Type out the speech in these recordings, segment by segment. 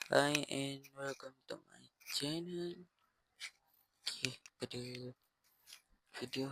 Hi and welcome to my channel. Okay, pada video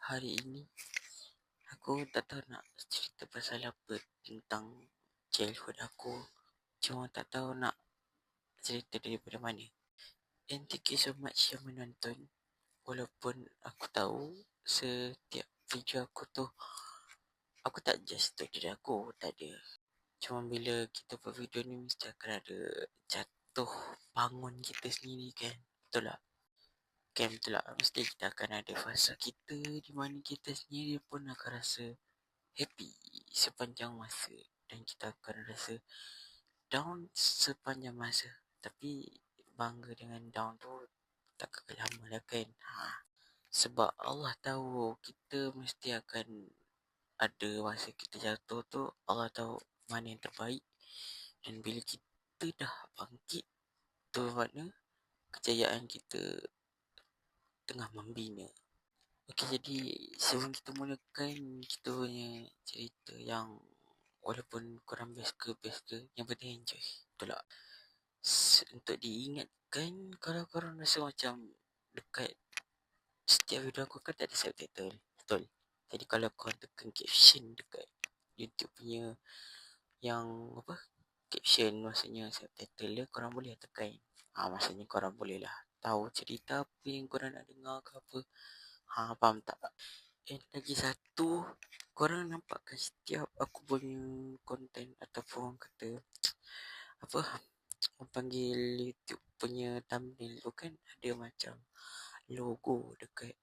hari ini aku tak tahu nak cerita pasal apa tentang childhood aku. Cuma tak tahu nak cerita daripada mana. And thank you so much yang menonton. Walaupun aku tahu setiap video aku tu aku tak just untuk diri aku, tak ada. Cuma bila kita buat video ni mesti akan ada jatuh bangun kita sendiri kan. Betul tak? Kan betul lah. Mesti kita akan ada fasa kita di mana kita sendiri pun akan rasa happy sepanjang masa. Dan kita akan rasa down sepanjang masa. Tapi bangga dengan down tu tak kekal lama lah kan. Sebab Allah tahu kita mesti akan ada masa kita jatuh tu. Allah tahu mana yang terbaik. Dan bila kita dah bangkit, tu makna kejayaan kita tengah membina. Okey, jadi sebelum kita mulakan kita punya cerita yang walaupun korang best ke, yang penting enjoy. Betul tak? Untuk diingatkan kalau korang rasa macam dekat setiap video aku kan tak ada subtitle. Betul? Jadi kalau korang tekan caption dekat YouTube punya yang apa? Caption maksudnya subtitle dia korang boleh tekan. Maksudnya korang boleh lah tahu cerita apa yang korang nak dengar ke apa. Faham tak? And lagi satu, korang nampak kan setiap aku punya konten ataupun orang kata apa, orang panggil YouTube punya thumbnail tu kan ada macam logo dekat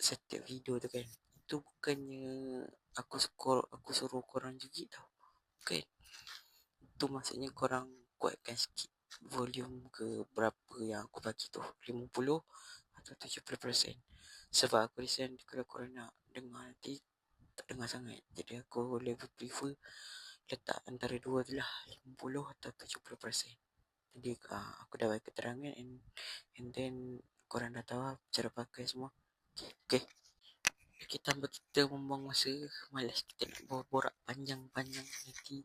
setiap video tu kan. Itu bukannya aku suruh korang juga tau. Kan? Itu maksudnya korang kuatkan sikit volume ke berapa yang aku bagi tu, 50 atau 70%. Sebab aku rasa kalau korang nak dengar nanti tak dengar sangat. Jadi aku lebih prefer letak antara dua tu lah, 50 atau 70%. Jadi aku dah bagi keterangan and then korang dah tahu lah cara pakai semua. Okay. Kita tambah kita membuang masa, malas kita nak borak panjang-panjang nanti.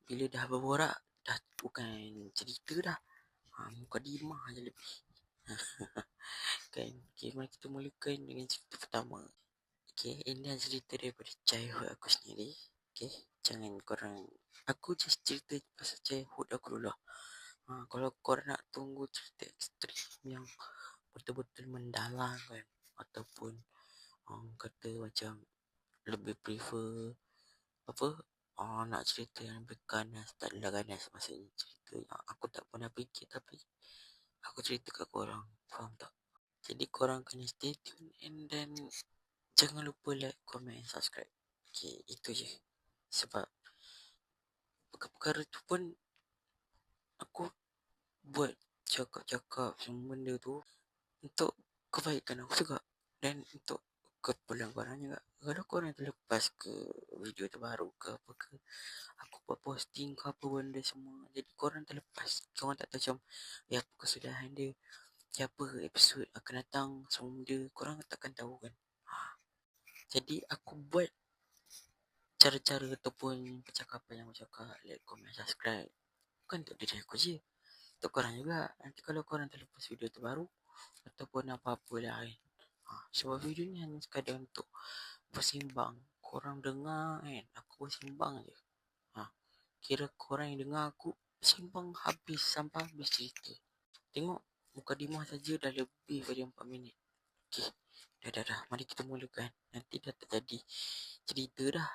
Bila dah berborak dah bukan cerita dah. Mukadimah je lebih. Kan. Okay, mari kita mulakan dengan cerita pertama. Okay, ini cerita daripada childhood aku sendiri. Okay, jangan korang, aku just cerita pasal childhood aku dulu lah. Kalau korang nak tunggu cerita ekstrim yang betul-betul mendalam kan, ataupun orang kata macam lebih prefer apa, nak cerita yang lebih ganas, tak adalah ganas, maksudnya cerita yang aku tak pernah fikir tapi aku cerita kat korang. Faham tak? Jadi korang kena stay tune and then jangan lupa like, comment and subscribe. Okay, itu je. Sebab perkara tu pun aku buat cakap-cakap semua benda tu untuk kebaikan aku juga. Dan untuk keperluan korang juga. Kalau korang terlepas ke video terbaru ke apa ke, aku buat posting ke apa benda semua, jadi korang terlepas. Korang tak tahu macam apa kesudahan dia, apa episod akan datang, semua benda korang takkan tahu kan. Jadi aku buat cara-cara ataupun percakapan yang aku cakap, like, comment, subscribe, bukan untuk diri aku je, untuk korang juga. Nanti kalau korang terlepas video terbaru ataupun apa-apa lain, sebab video ni hanya sekadar untuk bersimbang. Korang dengar kan, aku bersimbang je. Kira korang yang dengar aku bersimbang habis sampai habis cerita. Tengok mukadimah saja dah lebih dari 4 minit. Okay, dah. Mari kita mulakan. Nanti dah tak jadi cerita dah.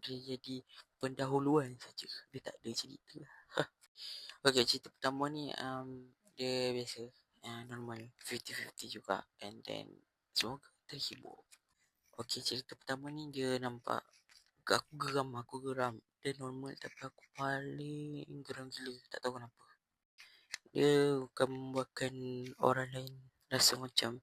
Dia jadi pendahuluan saja. Dia tak ada cerita. Okay, cerita pertama ni dia biasa, normal, 50-50 juga. And then semoga terhibur. Okay, cerita pertama ni dia nampak aku geram. Dia normal tapi aku paling geram gila. Tak tahu kenapa. Dia bukan membuatkan orang lain rasa macam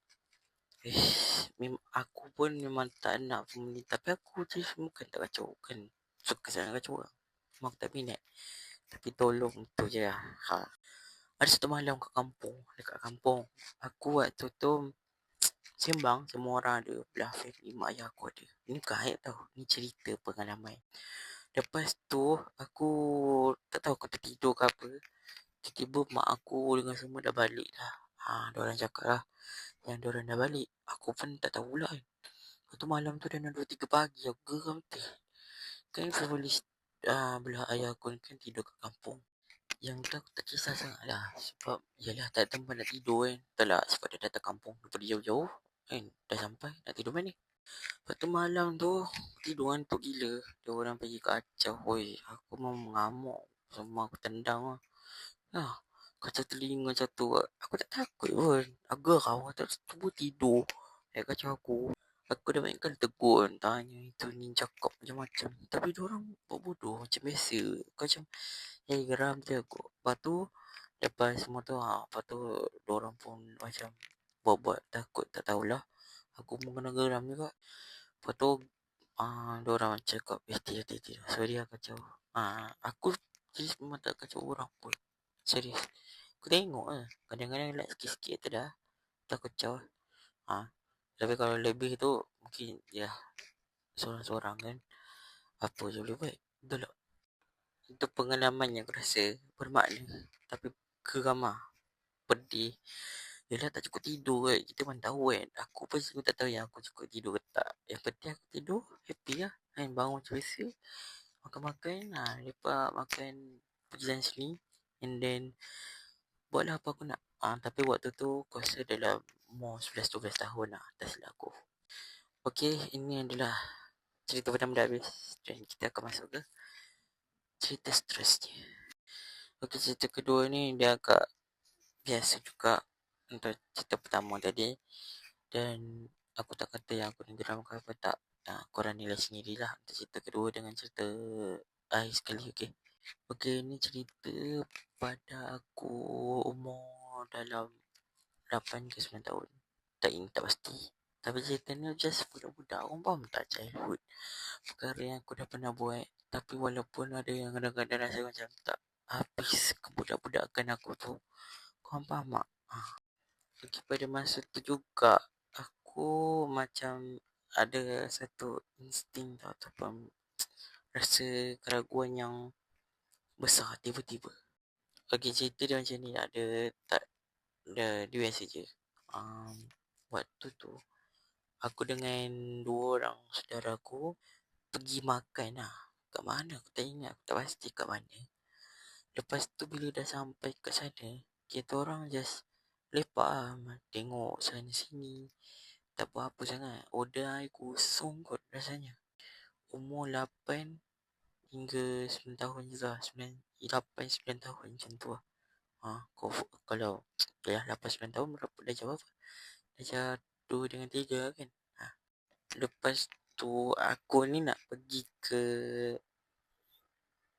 aku pun memang tak nak family, tapi aku je bukan tak kacau, kan suka sangat kacau orang, memang aku tak minat. Tapi tolong tu je lah. Ada satu malam dekat kampung aku, waktu tu sembang, semua orang ada, belah family mak ayah aku ada. Ni bukan ayat tau, ni cerita pengalaman. Lepas tu aku tak tahu aku tertidur ke apa. Tiba-tiba mak aku dengan semua dah balik dah. Diorang cakap lah yang diorang dah balik. Aku pun tak tahu lah kan. Lepas tu malam tu dah 2-3 pagi aku geram betul. Kan family belah ayah aku ni kan tidur kat kampung. Yang tu aku tak kisah sangat lah. Sebab yalah tak ada tempat nak tidur kan. Tak lah sebab dia datang kampung daripada jauh-jauh kan. Dah sampai nak tidur mana. Lepas tu malam tu tidur ngantuk gila. Dia orang pergi kacau. Oi, aku mau mengamuk. Semua aku tendang lah. Kacau telinga macam tu. Aku tak takut pun. Aku gerau. Aku tak cuba tidur. Kacau aku. Aku dah banyak kali tegur. Tanya itu ni cakap macam-macam. Tapi diorang buat bodoh macam biasa. Aku macam geram je aku. Lepas tu lepas semua tu lepas tu diorang pun macam buat-buat takut. Tak tahulah. Aku pun kena geram juga. Lepas tu diorang cakap hati-hati. Sorry lah kacau. Aku serius memang tak kacau orang pun. Serius. Aku tengok lah. Kadang-kadang like sikit-sikit tu dah. Tak kacau lah. Tapi kalau lebih tu mungkin ya seorang-seorang kan. Apa je boleh buat. Betul tak? Itu pengalaman yang aku rasa bermakna. Tapi geram lah. Pedih. Yelah tak cukup tidur kan. Kita pun tahu kan. Aku pun selalu tak tahu yang aku cukup tidur ke tak. Yang penting aku tidur. Happy lah. Kan bangun macam biasa. Makan-makan. Lepas makan pergi sana sini. And then buatlah apa aku nak. Tapi waktu tu aku rasa dalam umur 11-12 tahun lah. Tak silap aku. Okay, ini adalah cerita pertama dah habis. Dan kita akan masuk ke cerita seterusnya. Okay, cerita kedua ni dia agak biasa juga untuk cerita pertama tadi. Dan aku tak kata yang aku ni geram ke apa tak. Korang nilai sendirilah untuk cerita kedua dengan cerita akhir sekali. Okay. Okay, ni cerita pada aku umur dalam 8 ke 9 tahun. Tak ingat, tak pasti. Tapi cerita ni just budak-budak. Orang faham tak childhood? Perkara yang aku dah pernah buat. Tapi walaupun ada yang kadang-kadang rasa macam tak habis kebudak-budakan aku tu. Korang faham tak? Okay, pada masa tu juga aku macam ada satu insting tau, ataupun rasa keraguan yang besar tiba-tiba. Okay, cerita dia macam ni lah. Dia biasa je. Waktu tu aku dengan 2 orang saudara aku pergi makan lah. Kat mana aku tak ingat. Aku tak pasti kat mana. Lepas tu bila dah sampai kat sana, kita orang just lepak lah. Tengok sana sini. Tak buat apa sangat. Order air kosong kot rasanya. Umur 8 hingga 9 tahun je lah. 8-9 tahun macam tu lah. Kalau ya 8-9 tahun berapa dah jawab apa? Darjah 2 dengan 3 kan. Lepas tu aku ni nak pergi ke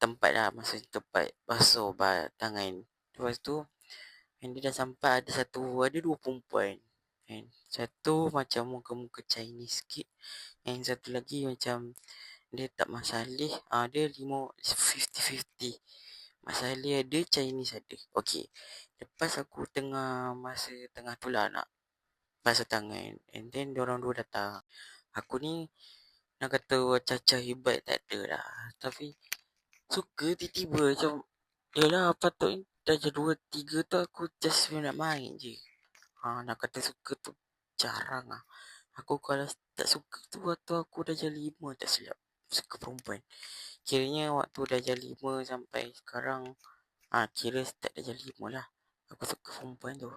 tempat lah. Maksudnya tempat basuh tangan. Lepas tu yang dia dah sampai ada 2 perempuan kan. Satu macam muka-muka Chinese sikit. Yang satu lagi macam dia tak masalih. Dia 50-50. Masalih ada, Chinese ada. Okay. Lepas aku masa tengah tu lah nak basuh tangan. And then diorang dua datang. Aku ni nak kata caca hebat tak ada lah. Tapi suka tiba-tiba macam yelah patut darjah 2-3 tu aku just nak main je. Nak kata suka tu jarang lah. Aku kalau tak suka tu waktu aku darjah 5 tak silap. Suka perempuan. Kiranya waktu darjah 5 sampai sekarang kira start darjah 5 lah. Aku suka perempuan tu.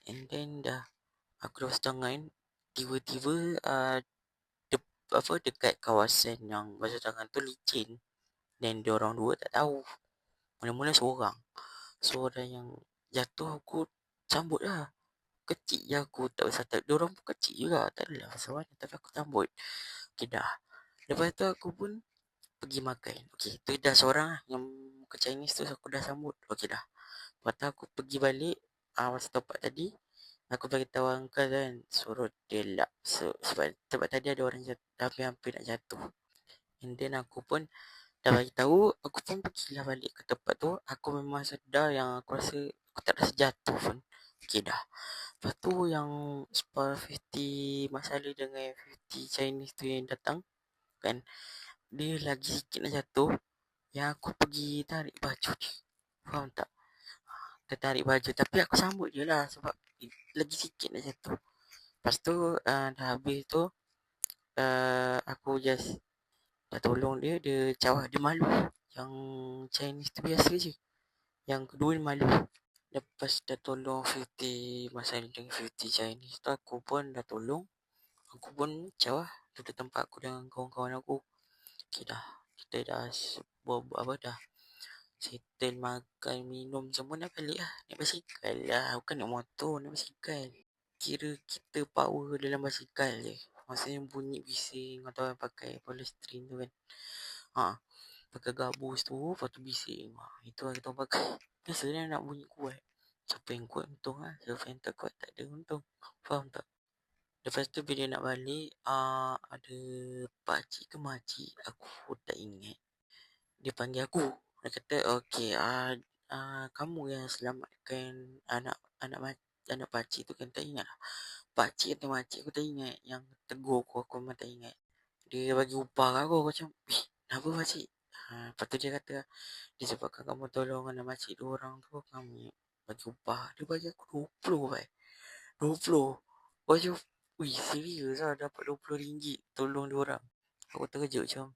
And then dah aku dah basuh tangan. Tiba-tiba dekat kawasan yang basuh tangan tu licin. Dan diorang dua tak tahu. Mula-mula seorang. Seorang yang jatuh aku sambut lah. Kecil je aku tak pasal tak. Diorang pun kecil juga. Tak adalah pasal mana. Tapi aku sambut. Okay dah. Lepas tu aku pun pergi makan. Okay tu dah seorang lah. Yang muka Chinese tu aku dah sambut. Okay dah. Lepas tu aku pergi balik. Masa tempat tadi. Aku bagi tahu uncle kan. Suruh dia lap. Sebab tempat tadi ada orang hampir nak jatuh. And then aku pun dah bagi tahu, aku pun pergilah balik ke tempat tu. Aku memang sedar yang aku rasa aku tak rasa jatuh pun. Okay dah. Lepas tu yang Spar 50 masalah dengan 50 Chinese tu yang datang kan. dia lagi sikit nak jatuh, yang aku pergi tarik baju dia. Faham tak? Dia tarik baju, tapi aku sambut je lah sebab lagi sikit nak jatuh. Lepas tu dah habis tu, aku just dah tolong dia, dia cawah, dia malu. Yang Chinese tu biasa je. Yang kedua ni malu. Lepas dah tolong 50 masa ni dengan 50 Chinese tu, aku pun dah tolong. Aku pun cawah duduk tempat aku dengan kawan-kawan aku. Okay dah, kita dah buat apa dah, settle makan minum semua, dah balik lah. Naik basikal lah, bukan naik motor, naik basikal. Kira kita power dalam basikal je. Maksudnya bunyi bising atau yang pakai polystyrene tu kan. Pakai gabus tu, lepas tu bising. Itu lah kita pakai. Biasanya nak bunyi kuat. Siapa yang kuat untung lah. Siapa yang tak kuat tak ada untung. Faham tak? Lepas tu bila nak balik, ada pakcik ke makcik, aku tak ingat. Dia panggil aku. Dia kata, okay, kamu yang selamatkan anak pakcik tu kan, tak ingat. Pakcik atau makcik aku tak ingat. Yang tegur aku memang tak ingat. Dia bagi upah kat aku macam, kenapa pakcik? Lepas tu dia kata, disebabkan kamu tolong anak makcik 2 orang tu, kami bagi upah. Dia bagi aku 20 bai. 20. Macam, serius lah dapat RM20 tolong 2 orang. Aku terkejut macam,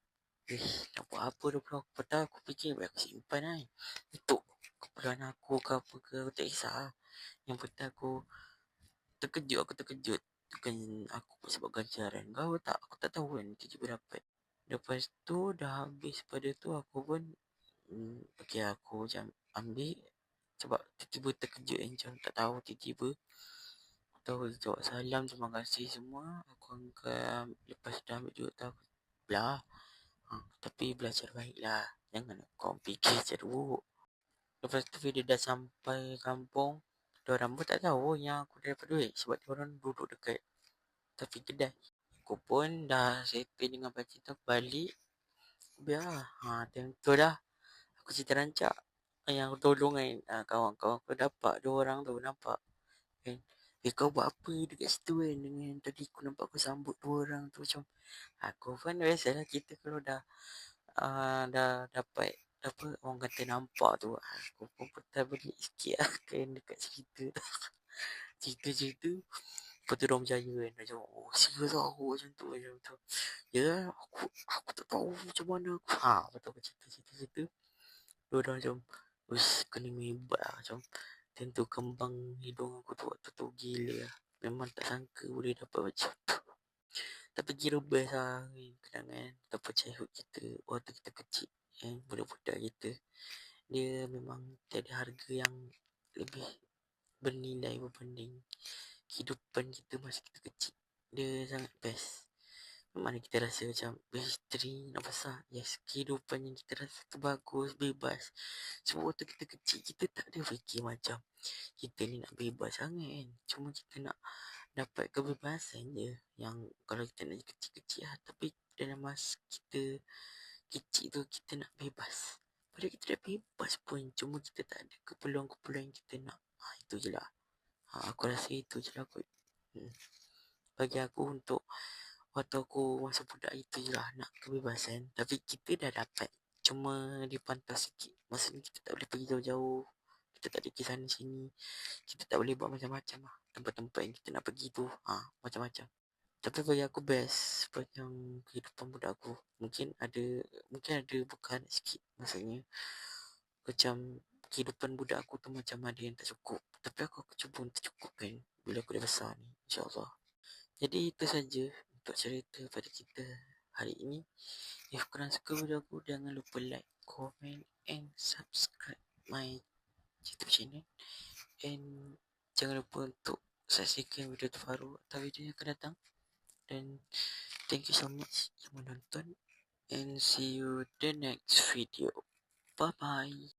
nak buat apa 20 aku? Padahal aku fikir aku simpan kan. Untuk keperluan aku ke apa ke, aku tak kisah lah. Yang penting aku terkejut. Bukan aku sebab ganjaran kau tak, aku tak tahu kan tiba-tiba dapat. Lepas tu dah habis pada tu, aku pun okay, aku macam ambil sebab tiba-tiba terkejut macam tak tahu, tiba-tiba tahu jawab salam, terima kasih semua. Aku angkat, lepas dah ambil duit tu aku belah. Tapi belajar baik lah, jangan kau fikir cara buruk. Lepas tu bila dah sampai kampung, diorang pun tak tahu yang aku dah dapat duit sebab diorang duduk dekat tepi kedai. Aku pun dah settle dengan pakcik tu, balik. Biar lah. Time tu dah aku cerita rancak. Yang aku tolong kan, kawan-kawan aku dapat 2 orang tu, nampak kan. Kau buat apa dekat situ kan, dengan tadi aku nampak aku sambut 2 orang tu. Macam aku kan biasalah, kita kalau dah dapat apa orang kata nampak tu, aku pun putar balik sikit lah kan dekat cerita tu. Cerita-cerita. Lepas tu diorang percaya kan. Macam, serius lah aku macam tu. Ya, aku tak tahu macam mana aku. Lepas tu aku cerita. Diorang macam, kena hebat lah. Macam, tentu kembang hidung aku tu waktu tu gila lah. Memang tak sangka boleh dapat macam tu. Tapi kira best lah kenangan ataupun childhood kita waktu kita kecil, budak-budak kita. Dia memang tiada harga yang lebih bernilai berbanding kehidupan kita masa kita kecil. Dia sangat best. Mana kita rasa macam history nak besar. Yes, kehidupan yang kita rasa tu bagus, bebas. Sebab waktu kita kecil, kita tak ada fikir macam kita ni nak bebas sangat kan. Cuma kita nak dapat kebebasan je. Yang kalau kita nak kecil-kecil lah. Tapi dalam masa kita kecil tu, kita nak bebas. Padahal kita dah bebas pun. Cuma kita tak ada keperluan-keperluan yang kita nak. Itu je lah. Aku rasa itu je lah kot. Bagi aku untuk waktu aku masa budak, itu je lah, nak kebebasan. Tapi kita dah dapat, cuma dipantau sikit. Maksudnya kita tak boleh pergi jauh-jauh, kita tak boleh pergi sana sini, kita tak boleh buat macam-macam lah. Tempat-tempat yang kita nak pergi tu, macam-macam. Tapi bagi aku best sepanjang kehidupan budak aku. Mungkin ada bukan sikit. Maksudnya macam kehidupan budak aku tu macam ada yang tak cukup. Tapi aku cuba untuk cukupkan bila aku dah besar ni, insyaAllah. Jadi itu saja untuk cerita pada kita hari ini. If korang suka video aku, jangan lupa like, comment and subscribe my YouTube channel. And jangan lupa untuk saksikan video terbaru atau video yang akan datang. Dan thank you so much yang menonton. And see you the next video. Bye bye.